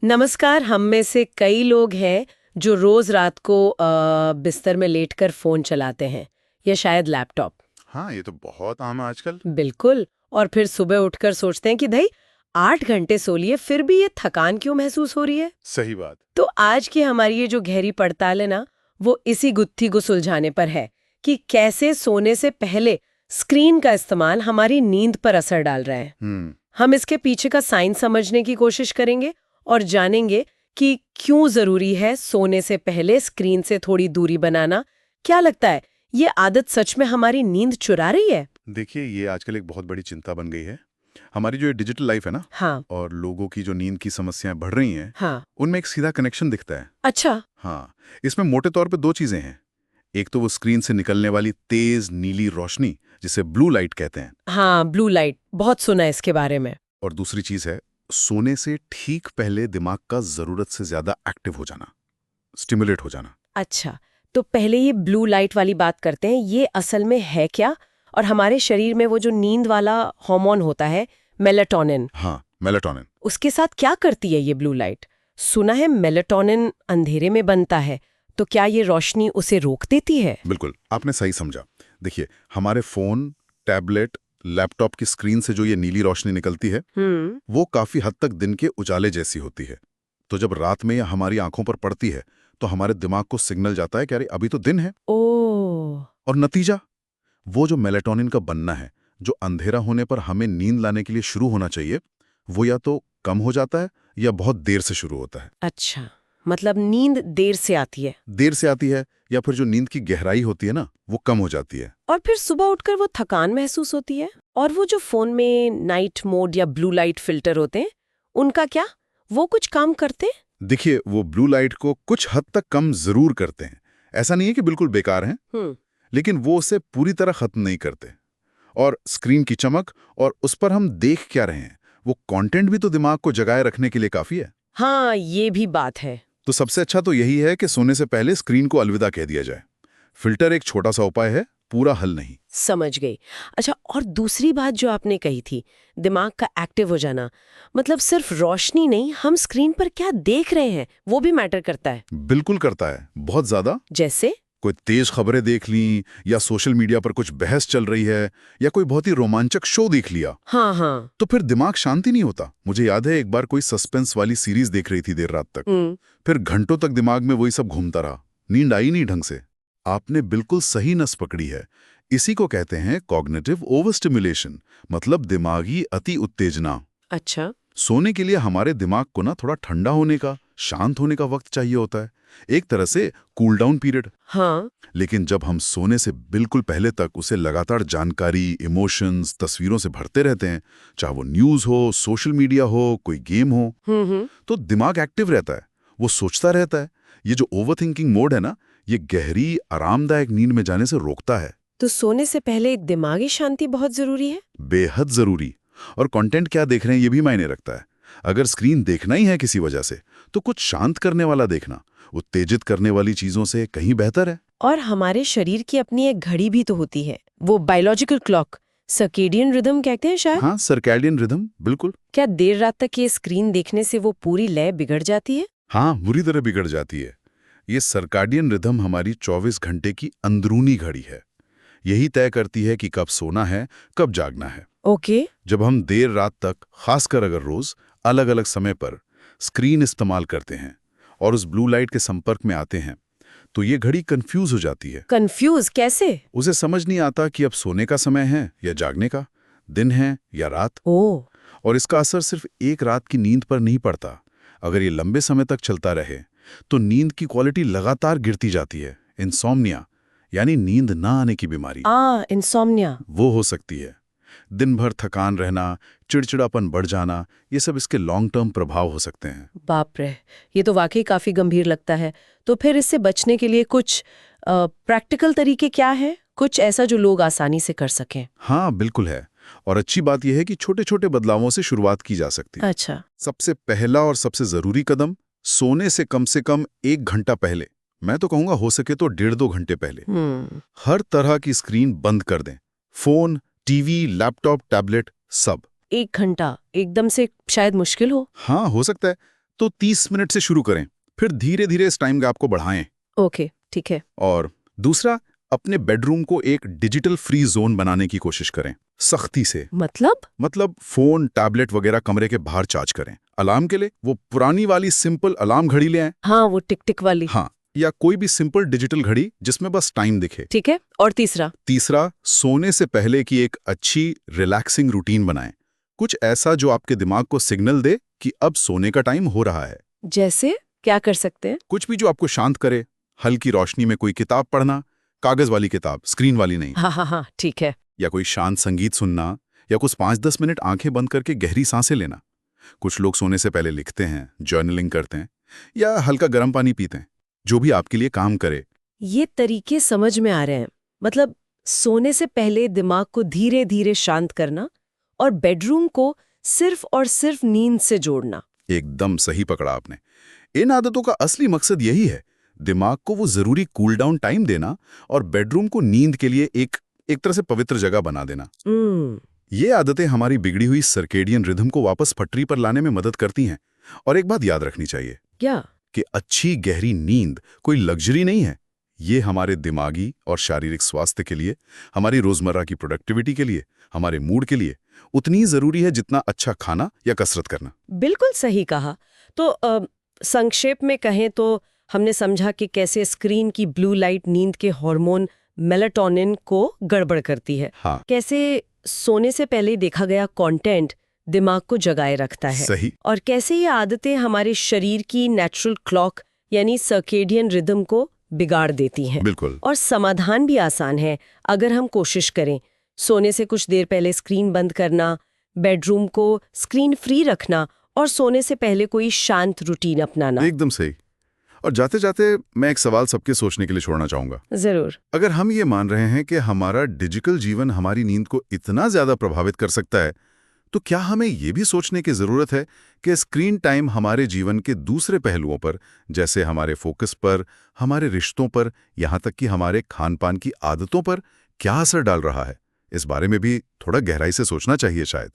नमस्कार। हम में से कई लोग हैं जो रोज रात को बिस्तर में लेटकर फोन चलाते हैं या शायद लैपटॉप। हाँ, ये तो बहुत आम है आजकल। बिल्कुल। और फिर सुबह उठकर सोचते हैं कि भाई 8 घंटे सो लिए फिर भी ये थकान क्यों महसूस हो रही है। सही बात। तो आज की हमारी ये जो गहरी पड़ताल है ना, वो इसी गुत्थी को सुलझाने पर है कि कैसे सोने से पहले स्क्रीन का इस्तेमाल हमारी नींद पर असर डाल रहा है। हम इसके पीछे का साइंस समझने की कोशिश करेंगे और जानेंगे कि क्यों जरूरी है सोने से पहले स्क्रीन से थोड़ी दूरी बनाना। क्या लगता है, ये आदत सच में हमारी नींद चुरा रही है? देखिए, ये आजकल एक बहुत बड़ी चिंता बन गई है। हमारी जो ये डिजिटल लाइफ है ना, हाँ। और लोगों की जो नींद की समस्याएं बढ़ रही हैं, हाँ। उनमें एक सीधा कनेक्शन दिखता है। अच्छा। हाँ, इसमें मोटे तौर पे दो चीजें हैं। एक तो वो स्क्रीन से निकलने वाली तेज नीली रोशनी, जिसे ब्लू लाइट कहते हैं। हाँ, ब्लू लाइट बहुत सुना है इसके बारे में। और दूसरी चीज है सोने से ठीक पहले दिमाग का जरूरत से ज्यादा एक्टिव हो जाना, स्टिमुलेट हो जाना। अच्छा, तो पहले ये ब्लू लाइट वाली बात करते हैं, ये असल में है क्या? और हमारे शरीर में वो जो नींद वाला हार्मोन होता है मेलाटोनिन, हाँ, मेलाटोनिन। उसके साथ क्या करती है ये ब्लू लाइट? सुना है मेलाटोनिन अंधेरे में बनता है, तो क्या ये रोशनी उसे रोक देती है? बिल्कुल, आपने सही समझा। देखिए, हमारे फोन, टैबलेट, लैपटॉप की स्क्रीन से जो ये नीली रोशनी निकलती है, वो काफी हद तक दिन के उजाले जैसी होती है। तो जब रात में ये हमारी आंखों पर पड़ती है, तो हमारे दिमाग को सिग्नल जाता है कि अरे अभी तो दिन है। ओह। और नतीजा, वो जो मेलाटोनिन का बनना है, जो अंधेरा होने पर हमें नींद लाने के लिए शुरू होना चाहिए, वो या तो कम हो जाता है या बहुत देर से शुरू होता है। अच्छा, मतलब नींद देर से आती है। देर से आती है, या फिर जो नींद की गहराई होती है ना, वो कम हो जाती है। और फिर सुबह उठकर वो थकान महसूस होती है। और वो जो फोन में नाइट मोड या ब्लू लाइट फिल्टर होते हैं, उनका क्या, वो कुछ काम करते हैं? देखिए, वो ब्लू लाइट को कुछ हद तक कम जरूर करते हैं। ऐसा नहीं है कि बिल्कुल बेकार हैं, लेकिन वो उसे पूरी तरह खत्म नहीं करते। और स्क्रीन की चमक और उस पर हम देख क्या रहे हैं, वो कंटेंट भी तो दिमाग को जगाए रखने के लिए काफी है। हाँ, ये भी बात है। तो सबसे अच्छा तो यही है कि सोने से पहले स्क्रीन को अलविदा कह दिया जाए। फिल्टर एक छोटा सा उपाय है, पूरा हल नहीं। समझ गई। अच्छा, और दूसरी बात जो आपने कही थी, दिमाग का एक्टिव हो जाना, मतलब सिर्फ रोशनी नहीं, हम स्क्रीन पर क्या देख रहे हैं वो भी मैटर करता है। बिल्कुल करता है, बहुत ज्यादा। जैसे? कोई तेज खबरें देख ली, या सोशल मीडिया पर कुछ बहस चल रही है, या कोई बहुत ही रोमांचक शो देख लिया, हाँ हाँ। तो फिर दिमाग शांति नहीं होता। मुझे याद है एक बार कोई सस्पेंस वाली सीरीज देख रही थी देर रात तक, फिर घंटों तक दिमाग में वही सब घूमता रहा, नींद आई नहीं ढंग से। आपने बिल्कुल सही नस पकड़ी है। इसी को कहते हैं कॉग्निटिव ओवरस्टिमुलेशन, मतलब दिमागी अति उत्तेजना। अच्छा। सोने के लिए हमारे दिमाग को ना थोड़ा ठंडा होने का, शांत होने का वक्त चाहिए होता है, एक तरह से कूल डाउन पीरियड। हाँ। लेकिन जब हम सोने से बिल्कुल पहले तक उसे लगातार जानकारी, इमोशंस, तस्वीरों से भरते रहते हैं, चाहे वो न्यूज़ हो, सोशल मीडिया हो, कोई गेम हो, तो दिमाग एक्टिव रहता है, वो सोचता रहता है। ये जो ओवरथिंकिंग मोड है ना, ये गहरी आरामदायक नींद में जाने से रोकता है। तो सोने से पहले दिमागी शांति बहुत जरूरी है। बेहद जरूरी। और कंटेंट क्या देख रहे हैं ये भी मायने रखता है। अगर स्क्रीन देखना ही है किसी वजह से, तो कुछ शांत करने वाला देखना, उत्तेजित करने वाली चीजों से कहीं बेहतर है। और हमारे शरीर की अपनी एक घड़ी भी तो होती है, वो बायोलॉजिकल क्लॉक, सर्केडियन रिदम कहते हैं शायद। हाँ, सर्कैडियन रिदम, बिल्कुल। क्या देर रात तक ये स्क्रीन देखने से वो पूरी लय बिगड़ जाती है? हाँ, बुरी तरह बिगड़ जाती है। ये सर्काडियन रिदम हमारी 24 घंटे की अंदरूनी घड़ी है। यही तय करती है कि कब सोना है, कब जागना है। ओके। जब हम देर रात तक, खासकर अगर रोज अलग अलग समय पर स्क्रीन इस्तेमाल करते हैं और उस ब्लू लाइट के संपर्क में आते हैं, तो ये घड़ी कंफ्यूज हो जाती है। कंफ्यूज कैसे? उसे समझ नहीं आता कि अब सोने का समय है या जागने का, दिन है या रात। ओ। और इसका असर सिर्फ एक रात की नींद पर नहीं पड़ता। अगर ये लंबे समय तक चलता रहे, तो नींद की क्वालिटी लगातार गिरती जाती है। इंसोम्निया, यानी नींद ना आने की बीमारी, इंसोम्निया, वो हो सकती है। दिन भर थकान रहना, चिड़चिड़ापन बढ़ जाना, ये सब इसके लॉन्ग टर्म प्रभाव हो सकते हैं। बाप रे, ये तो वाकई काफी गंभीर लगता है। तो फिर इससे बचने के लिए कुछ प्रैक्टिकल तरीके क्या है, कुछ ऐसा जो लोग आसानी से कर सकें? हाँ, बिल्कुल है। और अच्छी बात यह है कि छोटे छोटे बदलावों से शुरुआत की जा सकती है। अच्छा। सबसे पहला और सबसे जरूरी कदम, सोने से कम 1 घंटा पहले, मैं तो कहूंगा हो सके तो 1.5-2 घंटे पहले, हर तरह की स्क्रीन बंद कर दें। फोन, टीवी, लैपटॉप, टैबलेट, सब। 1 घंटा एकदम से शायद मुश्किल हो। हाँ, हो सकता है, तो 30 मिनट से शुरू करें, फिर धीरे धीरे इस टाइम गैप को बढ़ाएं। ओके, ठीक है। और दूसरा, अपने बेडरूम को एक डिजिटल फ्री जोन बनाने की कोशिश करें, सख्ती से। मतलब फोन, टैबलेट वगैरह कमरे के बाहर चार्ज करें। अलार्म के लिए वो पुरानी वाली सिंपल अलार्म घड़ी ले आएं। हाँ, वो टिक टिक वाली। हाँ, या कोई भी सिंपल डिजिटल घड़ी जिसमें बस टाइम दिखे। ठीक है। और तीसरा, सोने से पहले की एक अच्छी रिलैक्सिंग रूटीन बनाएं। कुछ ऐसा जो आपके दिमाग को सिग्नल दे कि अब सोने का टाइम हो रहा है। जैसे क्या कर सकते हैं? कुछ भी जो आपको शांत करे। हल्की रोशनी में कोई किताब पढ़ना, कागज वाली किताब, स्क्रीन वाली नहीं। हाँ, ठीक है। या कोई शांत संगीत सुनना, या कुछ 5-10 मिनट आंखें बंद करके गहरी सांसें लेना। कुछ लोग सोने से पहले लिखते हैं, जर्नलिंग करते हैं, या हल्का गर्म पानी पीते हैं। जो भी आपके लिए काम करे। ये तरीके समझ में आ रहे हैं। मतलब सोने से पहले दिमाग को धीरे धीरे शांत करना और बेडरूम को सिर्फ और सिर्फ नींद से जोड़ना। एकदम सही पकड़ा आपने। इन आदतों का असली मकसद यही है, दिमाग को वो जरूरी कूल डाउन टाइम देना और बेडरूम को नींद के लिए एक तरह से पवित्र जगह बना देना। ये आदतें हमारी बिगड़ी हुई सर्केडियन रिदम को वापस पटरी पर लाने में मदद करती हैं। और एक बात याद रखनी चाहिए। क्या? कि अच्छी गहरी नींद कोई लग्जरी नहीं है। ये हमारे दिमागी और शारीरिक स्वास्थ्य के लिए, हमारी रोजमर्रा की प्रोडक्टिविटी के लिए, हमारे मूड के लिए उतनी जरूरी है जितना अच्छा खाना या कसरत करना। बिल्कुल सही कहा। तो संक्षेप में कहें तो हमने समझा कि कैसे स्क्रीन की ब्लू लाइट नींद के हार्मोन मेलाटोनिन को गड़बड़ करती है। हाँ। कैसे सोने से पहले देखा गया कंटेंट दिमाग को जगाए रखता है। सही। और कैसे ये आदतें हमारे शरीर की नेचुरल क्लॉक यानी सर्केडियन रिदम को बिगाड़ देती हैं। बिल्कुल। और समाधान भी आसान है अगर हम कोशिश करें। सोने से कुछ देर पहले स्क्रीन बंद करना, बेडरूम को स्क्रीन फ्री रखना और सोने से पहले कोई शांत रूटीन अपनाना। एकदम सही। और जाते जाते मैं एक सवाल सबके सोचने के लिए छोड़ना चाहूंगा। जरूर। अगर हम ये मान रहे हैं कि हमारा डिजिटल जीवन हमारी नींद को इतना ज्यादा प्रभावित कर सकता है, तो क्या हमें ये भी सोचने की जरूरत है कि स्क्रीन टाइम हमारे जीवन के दूसरे पहलुओं पर, जैसे हमारे फोकस पर, हमारे रिश्तों पर, यहाँ तक कि हमारे खान पान की आदतों पर क्या असर डाल रहा है? इस बारे में भी थोड़ा गहराई से सोचना चाहिए शायद।